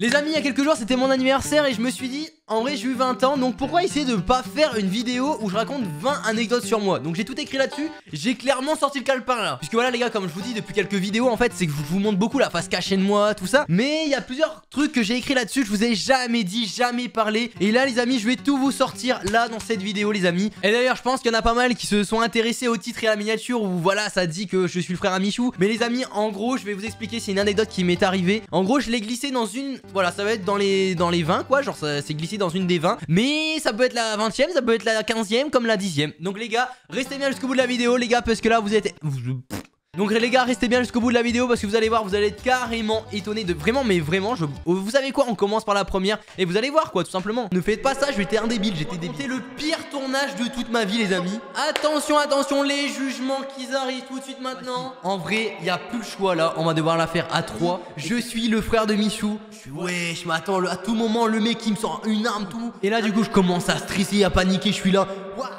Les amis, il y a quelques jours c'était mon anniversaire et je me suis dit, en vrai j'ai eu 20 ans, donc pourquoi essayer de pas faire une vidéo où je raconte 20 anecdotes sur moi. Donc j'ai tout écrit là-dessus, j'ai clairement sorti le calepin là. Puisque voilà les gars, comme je vous dis depuis quelques vidéos en fait, c'est que je vous montre beaucoup la face cachée de moi, tout ça. Mais il y a plusieurs trucs que j'ai écrit là-dessus, je vous ai jamais dit, jamais parlé. Et là les amis, je vais tout vous sortir là dans cette vidéo les amis. Et d'ailleurs je pense qu'il y en a pas mal qui se sont intéressés au titre et à la miniature où voilà ça dit que je suis le frère à Michou. Mais les amis, en gros je vais vous expliquer, c'est une anecdote qui m'est arrivée. En gros je l'ai glissé dans une... Voilà, ça va être dans les 20 quoi, genre ça c'est glissé dans une des 20. Mais ça peut être la 20ème, ça peut être la 15ème comme la 10ème. Donc les gars, restez bien jusqu'au bout de la vidéo les gars, parce que là vous êtes... Donc les gars, restez bien jusqu'au bout de la vidéo parce que vous allez voir, vous allez être carrément étonnés de vraiment, mais vraiment, vous savez quoi, on commence par la première et vous allez voir quoi, tout simplement. Ne faites pas ça, j'étais un débile, j'étais débile. C'était le pire tournage de toute ma vie les amis. Attention, attention, les jugements qui arrivent tout de suite maintenant. En vrai, il n'y a plus le choix là, on va devoir la faire à 3. Je suis le frère de Michou. Je m'attends à tout moment, le mec qui me sort une arme, tout. Et là du coup, je commence à stresser, à paniquer, je suis là. Waouh.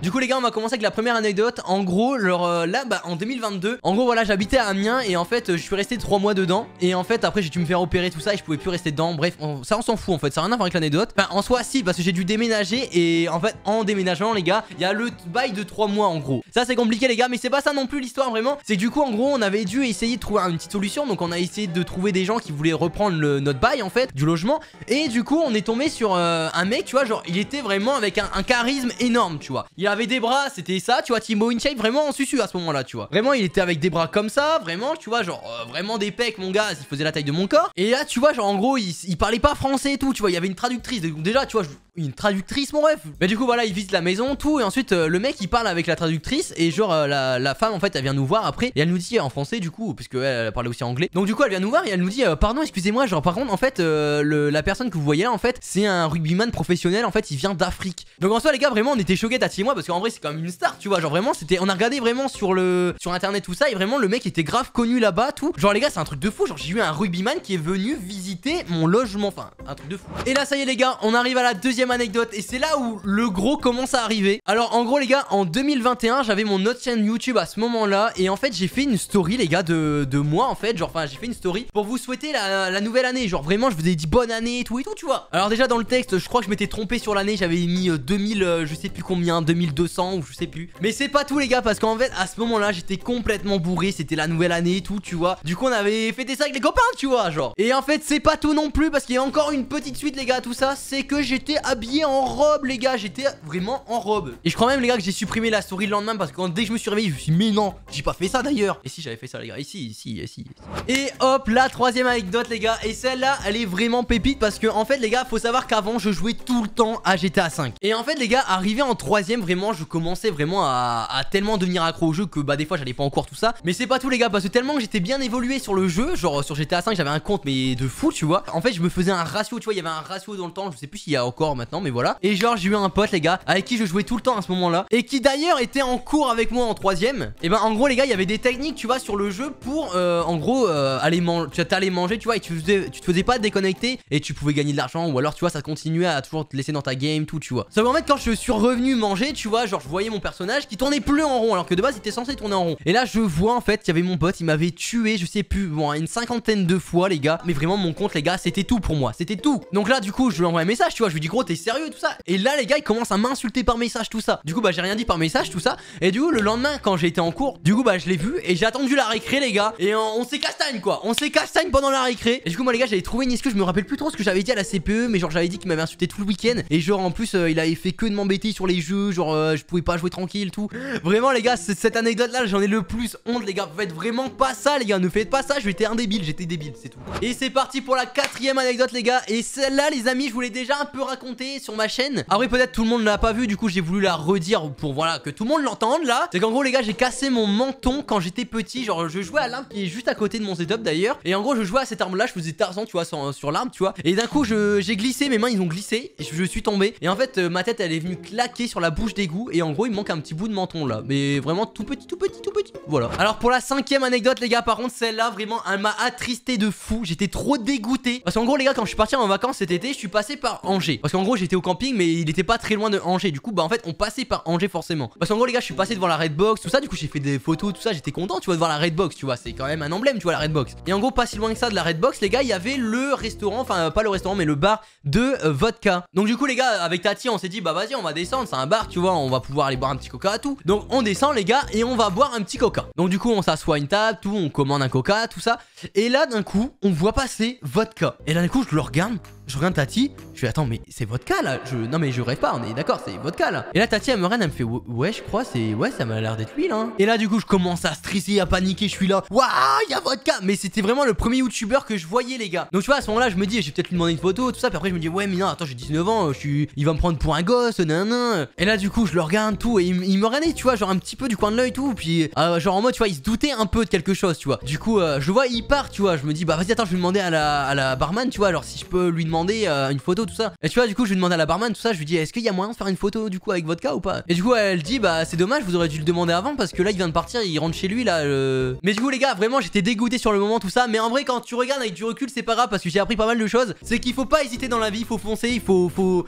Du coup les gars, on va commencer avec la première anecdote. En gros, là bah en 2022, en gros voilà, j'habitais à Amiens et en fait je suis resté 3 mois dedans. Et en fait après j'ai dû me faire opérer tout ça et je pouvais plus rester dedans. Bref, ça on s'en fout en fait, ça n'a rien à voir avec l'anecdote. Enfin en soi si, parce que j'ai dû déménager. Et en fait en déménageant les gars, il y a le bail de 3 mois en gros. Ça c'est compliqué les gars, mais c'est pas ça non plus l'histoire vraiment. C'est que du coup en gros on avait dû essayer de trouver une petite solution. Donc on a essayé de trouver des gens qui voulaient reprendre notre bail en fait, du logement. Et du coup on est tombé sur un mec, tu vois, genre il était vraiment avec un charisme énorme, tu vois. Il avait des bras, c'était ça, tu vois, Timbo InShape, vraiment en susu à ce moment là, tu vois. Vraiment il était avec des bras comme ça, vraiment, tu vois, genre vraiment des pecs mon gars, il faisait la taille de mon corps. Et là tu vois, genre en gros il parlait pas français et tout, tu vois, il y avait une traductrice. Donc déjà tu vois, une traductrice mon ref. Mais du coup voilà, il visite la maison, tout. Et ensuite le mec il parle avec la traductrice. Et genre la femme en fait elle vient nous voir après. Et elle nous dit en français du coup, puisque elle parlait aussi anglais. Donc du coup elle vient nous voir et elle nous dit pardon excusez-moi, genre par contre en fait la personne que vous voyez là en fait c'est un rugbyman professionnel, en fait il vient d'Afrique. Donc en soi les gars vraiment on était choqués moi parce qu'en vrai c'est quand même une star, tu vois, genre vraiment c'était, on a regardé vraiment sur internet tout ça et vraiment le mec était grave connu là-bas, tout. Genre les gars c'est un truc de fou, genre j'ai eu un rugbyman qui est venu visiter mon logement, enfin un truc de fou. Et là ça y est les gars, on arrive à la deuxième anecdote et c'est là où le gros commence à arriver. Alors en gros les gars, en 2021 j'avais mon autre chaîne YouTube à ce moment là et en fait j'ai fait une story les gars de moi en fait, genre enfin j'ai fait une story pour vous souhaiter la nouvelle année, genre vraiment je vous ai dit bonne année et tout tu vois. Alors déjà dans le texte je crois que je m'étais trompé sur l'année, j'avais mis 2000 je sais plus combien, 2200 ou je sais plus. Mais c'est pas tout les gars parce qu'en fait à ce moment là j'étais complètement bourré, c'était la nouvelle année et tout tu vois. Du coup on avait fêté ça avec les copains tu vois genre. Et en fait c'est pas tout non plus parce qu'il y a encore une petite suite les gars à tout ça, c'est que j'étais habillé en robe les gars, j'étais vraiment en robe. Et je crois même les gars que j'ai supprimé la story le lendemain parce que dès que je me suis réveillé je me suis dit mais non j'ai pas fait ça d'ailleurs. Et si j'avais fait ça les gars, ici. Et hop la troisième anecdote les gars, et celle-là elle est vraiment pépite parce que en fait les gars faut savoir qu'avant je jouais tout le temps à GTA 5. Et en fait les gars arrivé en troisième vraiment je commençais vraiment à tellement devenir accro au jeu que bah des fois j'allais pas en cours tout ça. Mais c'est pas tout les gars parce que tellement que j'étais bien évolué sur le jeu, genre sur GTA 5 j'avais un compte mais de fou tu vois. En fait je me faisais un ratio, tu vois, il y avait un ratio dans le temps, je sais plus s'il y a encore maintenant mais voilà. Et genre j'ai eu un pote les gars avec qui je jouais tout le temps à ce moment là et qui d'ailleurs était en cours avec moi en troisième. Et ben en gros les gars il y avait des techniques tu vois sur le jeu pour en gros aller manger tu vois, et tu te faisais pas déconnecter et tu pouvais gagner de l'argent ou alors tu vois ça continuait à toujours te laisser dans ta game tout tu vois. Ça en fait quand je suis revenu manger tu vois, genre je voyais mon personnage qui tournait plus en rond alors que de base il était censé tourner en rond. Et là je vois en fait il y avait mon pote, il m'avait tué je sais plus bon une 50aine de fois les gars. Mais vraiment mon compte les gars c'était tout pour moi, c'était tout. Donc là du coup je lui envoie un message tu vois, je lui dis gros t'es sérieux tout ça. Et là les gars ils commencent à m'insulter par message tout ça. Du coup bah j'ai rien dit par message tout ça. Et du coup le lendemain quand j'ai été en cours, du coup bah je l'ai vu et j'ai attendu la récré les gars. Et on s'est castagne quoi, on s'est castagne pendant la récré. Et du coup moi les gars j'avais trouvé une excuse, je me rappelle plus trop ce que j'avais dit à la CPE. Mais genre j'avais dit qu'il m'avait insulté tout le week-end. Et genre en plus il avait fait que de m'embêter sur les jeux, genre je pouvais pas jouer tranquille tout. Vraiment les gars cette anecdote là j'en ai le plus honte les gars. Faites vraiment pas ça les gars, ne faites pas ça, j'étais un débile, j'étais débile c'est tout. Et c'est parti pour la quatrième anecdote les gars. Et celle-là les amis je vous l'ai déjà un peu raconté sur ma chaîne. Après peut-être tout le monde l'a pas vu, du coup j'ai voulu la redire pour voilà que tout le monde l'entende là. C'est qu'en gros les gars j'ai cassé mon menton quand j'étais petit. Genre je jouais à l'arme qui est juste à côté de mon setup d'ailleurs. Et en gros je jouais à cette arme là, je faisais Tarzan tu vois sur l'arme tu vois. Et d'un coup j'ai glissé, mes mains ils ont glissé et je suis tombé. Et en fait ma tête elle est venue claquer sur la bouche rouge d'égout. Et en gros il me manque un petit bout de menton là. Mais vraiment tout petit, tout petit, tout petit. Voilà. Alors pour la 5e anecdote les gars, par contre celle-là vraiment elle m'a attristé de fou. J'étais trop dégoûté. Parce qu'en gros les gars, quand je suis parti en vacances cet été, je suis passé par Angers. Parce qu'en gros j'étais au camping mais il était pas très loin de Angers. Du coup bah en fait on passait par Angers forcément. Parce qu'en gros les gars, je suis passé devant la Redbox, tout ça. Du coup j'ai fait des photos, tout ça. J'étais content tu vois de voir la Redbox, tu vois. C'est quand même un emblème tu vois la Redbox. Et en gros pas si loin que ça de la Redbox les gars, il y avait le restaurant, enfin pas le restaurant mais le bar de vodka. Donc du coup les gars, avec Tati on s'est dit bah vas-y on va descendre, c'est un bar tu vois, on va pouvoir aller boire un petit coca tout. Donc on descend les gars et on va boire un petit coca. Donc du coup on s'assoit à une table, tout, on commande un coca, tout ça. Et là d'un coup on voit passer vodka. Et là d'un coup je le regarde, je regarde Tati, je fais attends mais c'est vodka là, non mais je rêve pas, on est d'accord c'est vodka là. Et là Tati elle me regarde, elle me fait ouais je crois c'est, ouais ça m'a l'air d'être lui là. Et là du coup je commence à stresser, à paniquer, je suis là, waouh y'a vodka. Mais c'était vraiment le premier youtubeur que je voyais les gars. Donc tu vois à ce moment là je me dis je vais peut-être lui demander une photo tout ça. Puis après je me dis ouais mais non attends j'ai 19 ans, il va me prendre pour un gosse nan. Et là du coup je le regarde tout et il me regardait tu vois genre un petit peu du coin de l'œil tout. Puis genre en mode tu vois il se doutait un peu de quelque chose tu vois. Du coup je vois il part tu vois, je me dis bah vas-y attends je vais demander à la barman tu vois, alors si je peux lui demander une photo tout ça. Et tu vois du coup je lui demande à la barman tout ça, je lui dis est-ce qu'il y a moyen de faire une photo du coup avec vodka ou pas. Et du coup elle dit bah c'est dommage, vous aurez dû le demander avant parce que là il vient de partir, il rentre chez lui là. Mais du coup les gars vraiment j'étais dégoûté sur le moment tout ça. Mais en vrai quand tu regardes avec du recul c'est pas grave parce que j'ai appris pas mal de choses. C'est qu'il faut pas hésiter dans la vie, il faut foncer, il faut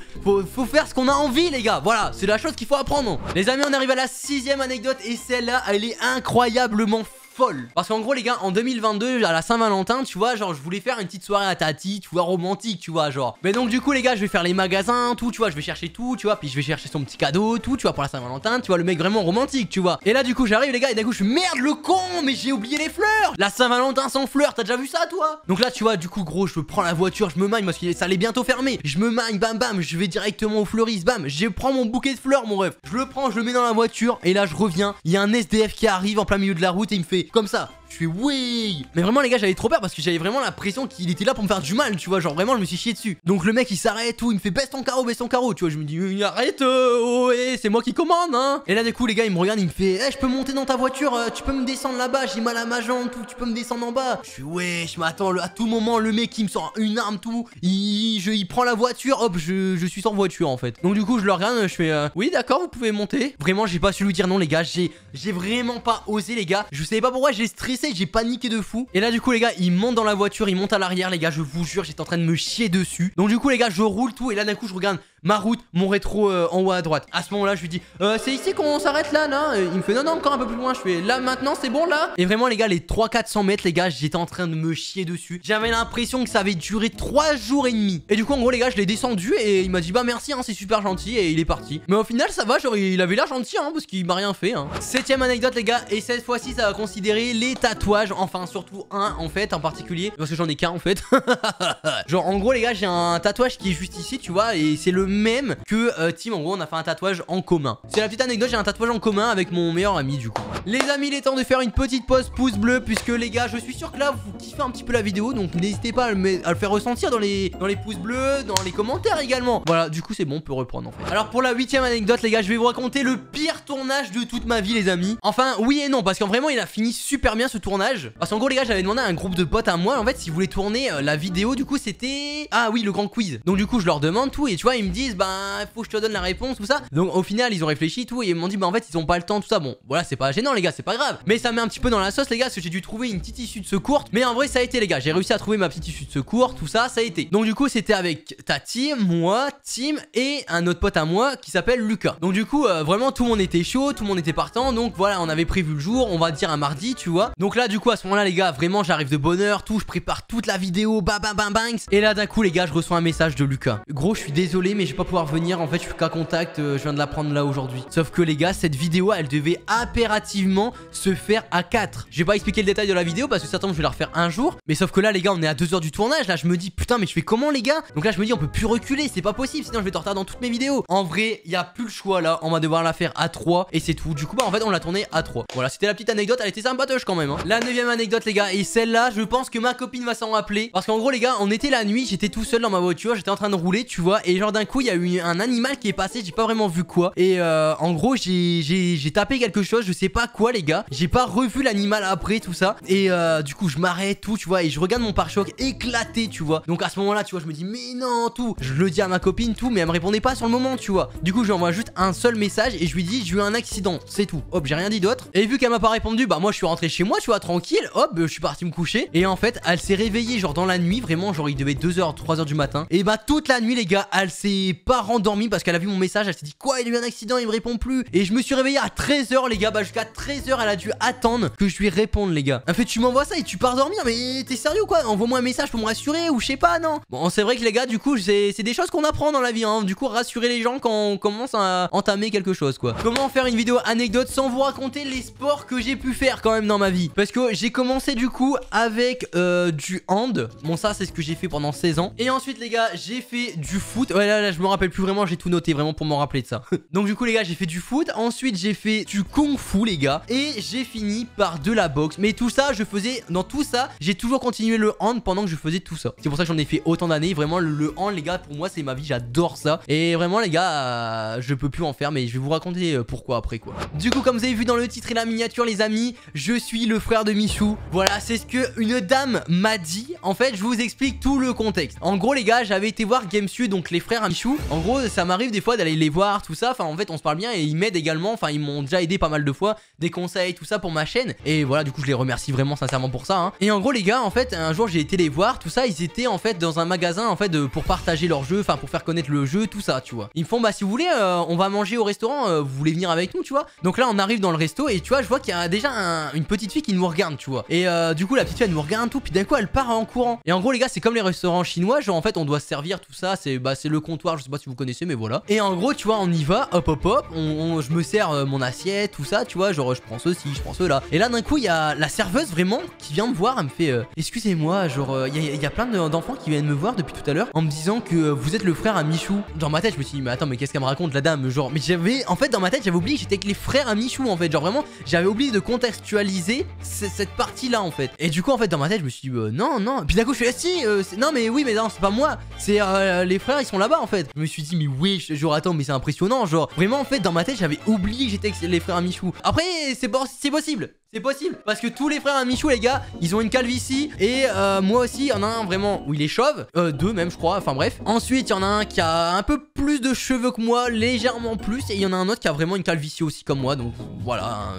faire ce qu'on a envie les gars. Voilà c'est la chose qu'il faut apprendre. Les amis on arrive à la 6e anecdote et celle-là elle est incroyablement folle. Parce qu'en gros les gars en 2022 à la Saint-Valentin tu vois genre je voulais faire une petite soirée à Tati tu vois romantique tu vois genre. Mais donc du coup les gars je vais faire les magasins tout tu vois, je vais chercher tout tu vois, puis je vais chercher son petit cadeau tout tu vois pour la Saint-Valentin tu vois, le mec vraiment romantique tu vois. Et là du coup j'arrive les gars et d'un coup je suis merde le con mais j'ai oublié les fleurs. La Saint-Valentin sans fleurs, t'as déjà vu ça toi? Donc là tu vois du coup gros je prends la voiture, je me magne parce que ça allait bientôt fermer. Je me magne bam bam, je vais directement au fleuriste bam, je prends mon bouquet de fleurs mon ref. Je le prends, je le mets dans la voiture et là je reviens, il y a un SDF qui arrive en plein milieu de la route et il me fait comme ça. Je suis oui. Mais vraiment les gars j'avais trop peur parce que j'avais vraiment l'impression qu'il était là pour me faire du mal tu vois, genre vraiment je me suis chié dessus. Donc le mec il s'arrête tout, il me fait baisse ton carreau tu vois. Je me dis arrête oh c'est moi qui commande hein. Et là du coup les gars il me regarde, il me fait je peux monter dans ta voiture, tu peux me descendre là-bas, j'ai mal à ma jambe tout, tu peux me descendre en bas. Je suis ouais je m'attends à tout moment le mec il me sort une arme tout, il prend la voiture hop je suis sans voiture en fait. Donc du coup je le regarde, je fais oui d'accord vous pouvez monter. Vraiment j'ai pas su lui dire non les gars, j'ai vraiment pas osé les gars. Je savais pas pourquoi j'ai stressé, j'ai paniqué de fou. Et là du coup les gars il monte dans la voiture, il monte à l'arrière les gars, je vous jure j'étais en train de me chier dessus. Donc du coup les gars je roule tout et là d'un coup je regarde ma route, mon rétro en haut à droite. À ce moment là je lui dis c'est ici qu'on s'arrête là non. Il me fait non encore un peu plus loin. Je fais là maintenant c'est bon là. Et vraiment les gars les 300-400 mètres les gars j'étais en train de me chier dessus. J'avais l'impression que ça avait duré 3 jours et demi. Et du coup en gros les gars je l'ai descendu et il m'a dit bah merci hein, c'est super gentil et il est parti. Mais au final ça va, genre il avait l'air gentil hein, parce qu'il m'a rien fait hein. 7ème anecdote les gars et cette fois-ci ça va considérer les tatouages. Enfin surtout un en fait en particulier parce que j'en ai qu'un en fait. Genre en gros les gars j'ai un tatouage qui est juste ici tu vois et c'est le même que Tim. En gros on a fait un tatouage en commun. C'est la petite anecdote, j'ai un tatouage en commun avec mon meilleur ami du coup. Les amis il est temps de faire une petite pause pouce bleu puisque les gars je suis sûr que là vous kiffez un petit peu la vidéo. Donc n'hésitez pas à le faire ressentir dans les pouces bleus, dans les commentaires également. Voilà du coup c'est bon on peut reprendre en fait. Alors pour la 8ème anecdote les gars je vais vous raconter le pire tournage de toute ma vie les amis. Enfin oui et non parce qu'en vraiment il a fini super bien ce tournage. Parce qu'en gros les gars j'avais demandé à un groupe de potes à moi en fait s'ils voulaient tourner la vidéo. Du coup c'était ah oui le grand quiz. Donc du coup je leur demande tout et tu vois ils me disent bah faut que je te donne la réponse tout ça. Donc au final ils ont réfléchi tout et ils m'ont dit bah en fait ils ont pas le temps tout ça. Bon voilà c'est pas gênant les gars, c'est pas grave. Mais ça met un petit peu dans la sauce les gars parce que j'ai dû trouver une petite issue de secours. Mais en vrai ça a été les gars, j'ai réussi à trouver ma petite issue de secours, tout ça ça a été. Donc du coup c'était avec Tati, moi, Tim et un autre pote à moi qui s'appelle Lucas. Donc du coup vraiment tout le monde était chaud, tout le monde était partant. Donc voilà on avait prévu le jour, on va dire un mardi tu vois. Donc là du coup à ce moment là les gars vraiment j'arrive de bonne heure tout, je prépare toute la vidéo bam bam bam bang. Et là d'un coup les gars je reçois un message de Lucas. Gros je suis désolé mais je vais pas pouvoir venir en fait, je suis qu'à contact, je viens de la prendre là aujourd'hui. Sauf que les gars cette vidéo elle devait impérativement se faire à 4. Je vais pas expliquer le détail de la vidéo parce que ça tombe je vais la refaire un jour. Mais sauf que là les gars on est à 2 heures du tournage. Là je me dis putain mais je fais comment les gars. Donc là je me dis on peut plus reculer, c'est pas possible sinon je vais te retarder dans toutes mes vidéos. En vrai il y a plus le choix là, on va devoir la faire à 3 et c'est tout. Du coup bah en fait on l'a tournée à 3. Voilà c'était la petite anecdote, elle était sympatoche quand même hein. La 9ème anecdote les gars et celle-là je pense que ma copine va s'en rappeler. Parce qu'en gros les gars on était la nuit, j'étais tout seul dans ma voiture, j'étais en train de rouler tu vois. Et genre d'un coup coup il y a eu un animal qui est passé, j'ai pas vraiment vu quoi. Et en gros j'ai tapé quelque chose, je sais pas quoi les gars. J'ai pas revu l'animal après tout ça. Et du coup je m'arrête tout tu vois. Et je regarde mon pare-choc éclaté tu vois. Donc à ce moment là tu vois je me dis mais non tout. Je le dis à ma copine tout mais elle me répondait pas sur le moment tu vois. Du coup je lui envoie juste un seul message et je lui dis j'ai eu un accident, c'est tout. Hop j'ai rien dit d'autre. Et vu qu'elle m'a pas répondu bah moi je suis rentré chez moi tu vois tranquille. Hop je suis parti me coucher. Et en fait elle s'est réveillée genre dans la nuit. Vraiment genre il devait être 2h 3h du matin. Et bah toute la nuit les gars elle s'est pas rendormie parce qu'elle a vu mon message. Elle s'est dit quoi il a eu un accident il me répond plus. Et je me suis réveillé à 13h les gars. Bah jusqu'à 13h elle a dû attendre que je lui réponde les gars. En fait tu m'envoies ça et tu pars dormir. Mais t'es sérieux quoi? Envoie-moi un message pour me rassurer ou je sais pas non. Bon c'est vrai que les gars du coup c'est des choses qu'on apprend dans la vie hein. Du coup rassurer les gens quand on commence à entamer quelque chose quoi. Comment faire une vidéo anecdote sans vous raconter les sports que j'ai pu faire quand même dans ma vie. Parce que j'ai commencé du coup avec du hand. Bon ça c'est ce que j'ai fait pendant 16 ans. Et ensuite les gars j'ai fait du foot. Ouais là je me rappelle plus vraiment. J'ai tout noté vraiment pour m'en rappeler de ça. Donc du coup les gars j'ai fait du foot. Ensuite j'ai fait du kung fu les gars. Et j'ai fini par de la boxe. Mais tout ça je faisais. Dans tout ça j'ai toujours continué le hand pendant que je faisais tout ça. C'est pour ça que j'en ai fait autant d'années. Vraiment le hand les gars pour moi c'est ma vie. J'adore ça. Et vraiment les gars je peux plus en faire. Mais je vais vous raconter pourquoi après quoi. Du coup comme vous avez vu dans le titre et la miniature les amis, je suis le frère de Michou. Voilà c'est ce que une dame m'a dit. En fait je vous explique tout le contexte. En gros les gars j'avais été voir Gamesu donc les frères à Michou. En gros ça m'arrive des fois d'aller les voir tout ça. Enfin en fait on se parle bien et ils m'aident également. Enfin ils m'ont déjà aidé pas mal de fois. Des conseils tout ça pour ma chaîne. Et voilà du coup je les remercie vraiment sincèrement pour ça hein. Et en gros les gars en fait un jour j'ai été les voir tout ça. Ils étaient en fait dans un magasin en fait pour partager leur jeu. Enfin pour faire connaître le jeu tout ça tu vois. Ils me font bah si vous voulez on va manger au restaurant. Vous voulez venir avec nous tu vois. Donc là on arrive dans le resto et tu vois je vois qu'il y a déjà une petite fille qui nous regarde tu vois. Et du coup la petite fille elle nous regarde tout. Puis d'un coup elle part en courant. Et en gros les gars c'est comme les restaurants chinois. Genre en fait on doit se servir tout ça. C'est le comptoir. Je sais pas si vous connaissez mais voilà. Et en gros tu vois on y va. Hop hop hop. Je me sers mon assiette tout ça tu vois. Genre je prends ceci je prends cela. Et là d'un coup il y a la serveuse vraiment qui vient me voir. Elle me fait excusez-moi genre il y a plein d'enfants qui viennent me voir depuis tout à l'heure en me disant que vous êtes le frère à Michou. Dans ma tête je me suis dit mais attends mais qu'est-ce qu'elle me raconte la dame genre. Mais j'avais en fait dans ma tête j'avais oublié que j'étais avec les frères à Michou en fait. Genre vraiment j'avais oublié de contextualiser cette partie là en fait. Et du coup en fait dans ma tête je me suis dit non non. Puis d'un coup je suis si non mais oui mais non c'est pas moi. C'est les frères ils sont là-bas en fait. Je me suis dit mais oui genre attends mais c'est impressionnant genre. Vraiment en fait dans ma tête j'avais oublié que j'étais avec les frères à Michou. Après c'est possible. C'est possible parce que tous les frères à Michou les gars ils ont une calvitie. Et moi aussi il y en a un vraiment où il est chauve. Deux même je crois enfin bref. Ensuite il y en a un qui a un peu plus de cheveux que moi. Légèrement plus. Et il y en a un autre qui a vraiment une calvitie aussi comme moi. Donc voilà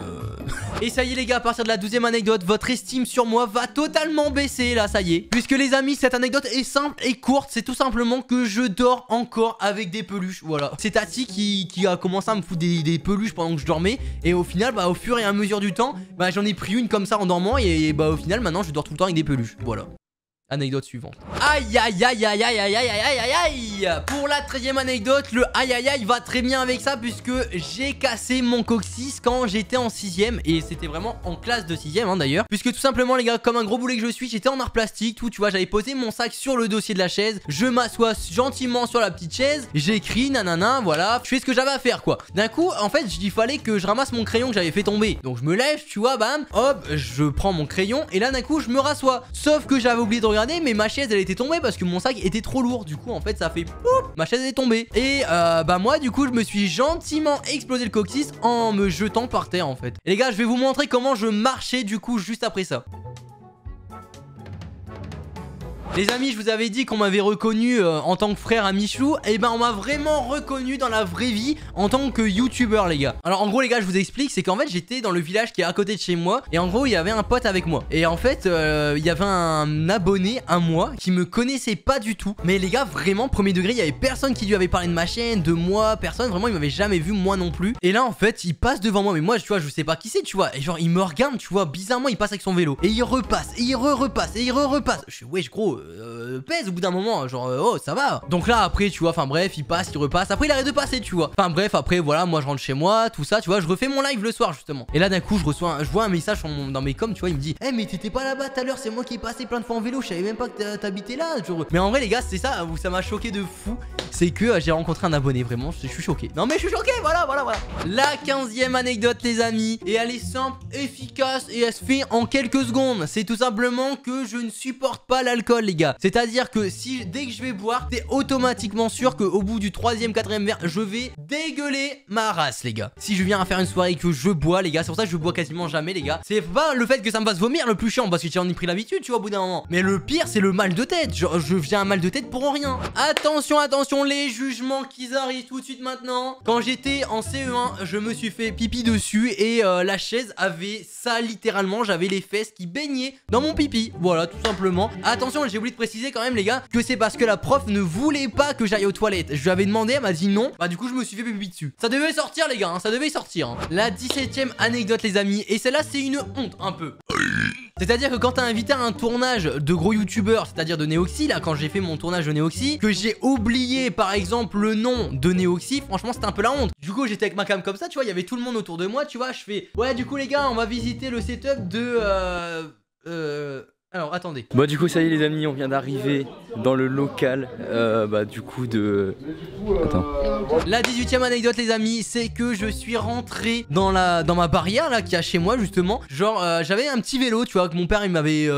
Et ça y est les gars à partir de la 12e anecdote votre estime sur moi va totalement baisser là ça y est. Puisque les amis cette anecdote est simple et courte. C'est tout simplement que je dors encore avec des peluches. Voilà c'est Tati qui a commencé à me foutre des peluches pendant que je dormais. Et au final bah au fur et à mesure du temps bah j'en ai pris une comme ça en dormant et bah au final maintenant je dors tout le temps avec des peluches. Voilà. Anecdote suivante. Aïe aïe aïe aïe aïe aïe aïe aïe aïe aïe. Pour la 13e anecdote, le aïe aïe aïe va très bien avec ça puisque j'ai cassé mon coccyx quand j'étais en 6ème. Et c'était vraiment en classe de 6ème hein, d'ailleurs. Puisque tout simplement les gars, comme un gros boulet que je suis, j'étais en art plastique, tout tu vois, j'avais posé mon sac sur le dossier de la chaise. Je m'assois gentiment sur la petite chaise. J'écris nanana, voilà. Je fais ce que j'avais à faire quoi. D'un coup, en fait, il fallait que je ramasse mon crayon que j'avais fait tomber. Donc je me lève, tu vois, bam, hop, je prends mon crayon et là d'un coup je me rassois. Sauf que j'avais oublié de regarder mais ma chaise elle était tombée parce que mon sac était trop lourd. Du coup en fait ça fait poup, ma chaise est tombée. Et bah moi du coup je me suis gentiment explosé le coccyx en me jetant par terre en fait. Et les gars je vais vous montrer comment je marchais du coup juste après ça. Les amis, je vous avais dit qu'on m'avait reconnu en tant que frère à Michou. Et ben on m'a vraiment reconnu dans la vraie vie en tant que youtubeur les gars. Alors en gros les gars je vous explique, c'est qu'en fait j'étais dans le village qui est à côté de chez moi. Et en gros il y avait un pote avec moi. Et en fait il y avait un abonné à moi qui me connaissait pas du tout. Mais les gars vraiment premier degré, il y avait personne qui lui avait parlé de ma chaîne, de moi, personne. Vraiment il m'avait jamais vu, moi non plus. Et là en fait il passe devant moi. Mais moi tu vois je sais pas qui c'est tu vois. Et genre il me regarde tu vois, bizarrement il passe avec son vélo. Et il repasse, et il repasse, et il repasse. Je suis wesh gros pèse au bout d'un moment genre oh ça va. Donc là après tu vois enfin bref il passe il repasse après il arrête de passer tu vois. Enfin bref après voilà moi je rentre chez moi tout ça tu vois je refais mon live le soir justement. Et là d'un coup je vois un message dans mes coms tu vois il me dit eh mais t'étais pas là-bas tout à l'heure c'est moi qui ai passé plein de fois en vélo je savais même pas que t'habitais là genre. Mais en vrai les gars c'est ça où ça m'a choqué de fou. C'est que j'ai rencontré un abonné vraiment je suis choqué. Non mais je suis choqué voilà. La 15e anecdote les amis. Et elle est simple, efficace et elle se fait en quelques secondes. C'est tout simplement que je ne supporte pas l'alcool les les gars. C'est-à-dire que si dès que je vais boire, t'es automatiquement sûr qu'au bout du 3e, 4e verre, je vais dégueuler ma race, les gars. Si je viens à faire une soirée et que je bois, les gars, c'est pour ça que je bois quasiment jamais, les gars. C'est pas le fait que ça me fasse vomir le plus chiant, parce que j'en ai pris l'habitude, tu vois, au bout d'un moment. Mais le pire, c'est le mal de tête. Genre, je viens un mal de tête pour rien. Attention, attention, les jugements qui arrivent tout de suite maintenant. Quand j'étais en CE1, je me suis fait pipi dessus et la chaise avait ça littéralement. J'avais les fesses qui baignaient dans mon pipi. Voilà, tout simplement. Attention, j'ai oublié de préciser quand même, les gars, que c'est parce que la prof ne voulait pas que j'aille aux toilettes. Je lui avais demandé, elle m'a dit non. Bah, du coup, je me suis fait pipi dessus. Ça devait sortir, les gars, hein, ça devait sortir. Hein. La 17e anecdote, les amis. Et celle-là, c'est une honte, un peu. C'est-à-dire que quand t'as invité à un tournage de gros youtubeurs, c'est-à-dire de Neoxy, là quand j'ai fait mon tournage de Neoxy, que j'ai oublié par exemple le nom de Neoxy, franchement c'était un peu la honte. Du coup j'étais avec ma cam comme ça, tu vois, il y avait tout le monde autour de moi, tu vois, je fais ouais du coup les gars on va visiter le setup de alors attendez. Bon du coup ça y est les amis, on vient d'arriver dans le local du coup de... Attends. La 18e anecdote les amis, c'est que je suis rentré dans ma barrière là qui a chez moi justement. Genre j'avais un petit vélo tu vois que mon père il m'avait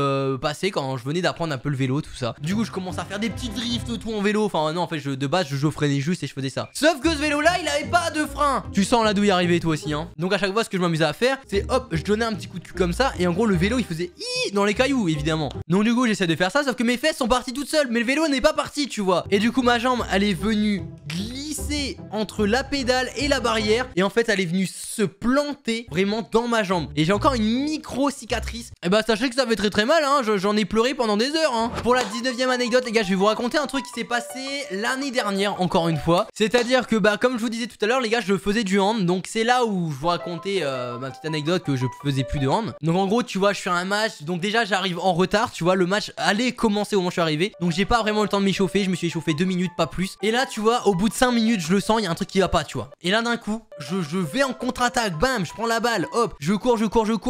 passé quand je venais d'apprendre un peu le vélo tout ça. Du coup je commence à faire des petits drifts tout en vélo. Enfin non en fait de base je freinais juste et je faisais ça. Sauf que ce vélo là il avait pas de frein. Tu sens la douille arriver toi aussi hein. Donc à chaque fois ce que je m'amusais à faire c'est hop je donnais un petit coup de cul comme ça. Et en gros le vélo il faisait dans les cailloux évidemment. Donc du coup j'essaie de faire ça sauf que mes fesses sont parties toutes seules. Mais le vélo n'est pas parti tu vois. Et du coup ma jambe elle est venue glisser entre la pédale et la barrière. Et en fait elle est venue se planter vraiment dans ma jambe. Et j'ai encore une micro cicatrice. Et bah sachez que ça fait très très mal hein. J'en ai pleuré pendant des heures hein. Pour la 19e anecdote les gars je vais vous raconter un truc qui s'est passé l'année dernière encore une fois. C'est à dire que bah comme je vous disais tout à l'heure les gars je faisais du hand. Donc c'est là où je vous racontais ma petite anecdote que je faisais plus de hand. Donc en gros tu vois je fais un match. Donc déjà j'arrive en retard tu vois. Le match allait commencer au moment où je suis arrivé. Donc j'ai pas vraiment le temps de m'échauffer. Je me suis échauffé 2 minutes pas plus. Et là tu vois au bout de 5 minutes je le sens. Il y a un truc qui va pas tu vois. Et là d'un coup je vais en contre-attaque. Bam je prends la balle. Hop je cours.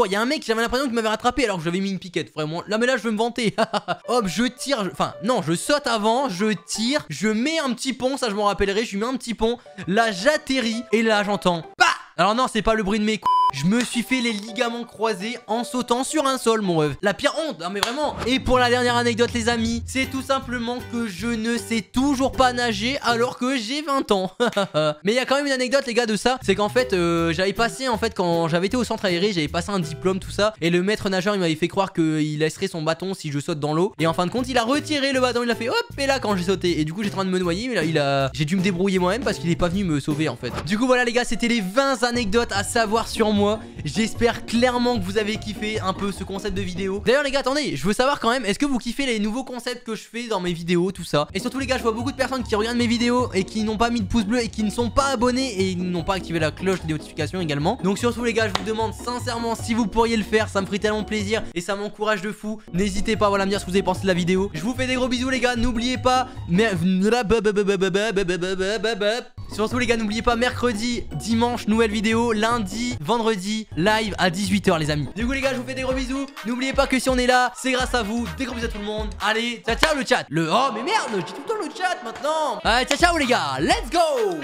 Il y a un mec j'avais l'impression qu'il m'avait rattrapé alors que j'avais mis une piquette. Vraiment là mais là je veux me vanter. Hop je tire. Enfin non je saute avant. Je tire. Je mets un petit pont. Ça je m'en rappellerai. Je lui mets un petit pont. Là j'atterris. Et là j'entends bah. Alors non c'est pas le bruit de mes je me suis fait les ligaments croisés en sautant sur un sol mon rêve. La pire honte, non mais vraiment. Et pour la dernière anecdote les amis, c'est tout simplement que je ne sais toujours pas nager alors que j'ai 20 ans. Mais il y a quand même une anecdote les gars de ça. C'est qu'en fait j'avais passé en fait quand j'avais été au centre aéré, j'avais passé un diplôme tout ça. Et le maître nageur il m'avait fait croire qu'il laisserait son bâton si je saute dans l'eau. Et en fin de compte il a retiré le bâton, il a fait hop. Et là quand j'ai sauté et du coup j'étais en train de me noyer. Mais là j'ai dû me débrouiller moi-même parce qu'il est pas venu me sauver en fait. Du coup voilà les gars c'était les 20 anecdotes à savoir sur moi. J'espère clairement que vous avez kiffé un peu ce concept de vidéo. D'ailleurs les gars attendez, je veux savoir quand même, est-ce que vous kiffez les nouveaux concepts que je fais dans mes vidéos, tout ça. Et surtout les gars je vois beaucoup de personnes qui regardent mes vidéos et qui n'ont pas mis de pouce bleu et qui ne sont pas abonnés et n'ont pas activé la cloche des notifications également. Donc surtout les gars je vous demande sincèrement si vous pourriez le faire, ça me ferait tellement plaisir et ça m'encourage de fou. N'hésitez pas voilà, à me dire ce que vous avez pensé de la vidéo. Je vous fais des gros bisous les gars, n'oubliez pas surtout les gars n'oubliez pas mercredi, dimanche nouvelle vidéo, lundi, vendredi live à 18 h les amis. Du coup les gars je vous fais des gros bisous. N'oubliez pas que si on est là c'est grâce à vous. Des gros bisous à tout le monde. Allez ciao ciao le chat. Oh mais merde j'ai tout le temps le chat maintenant. Allez ciao ciao les gars. Let's go.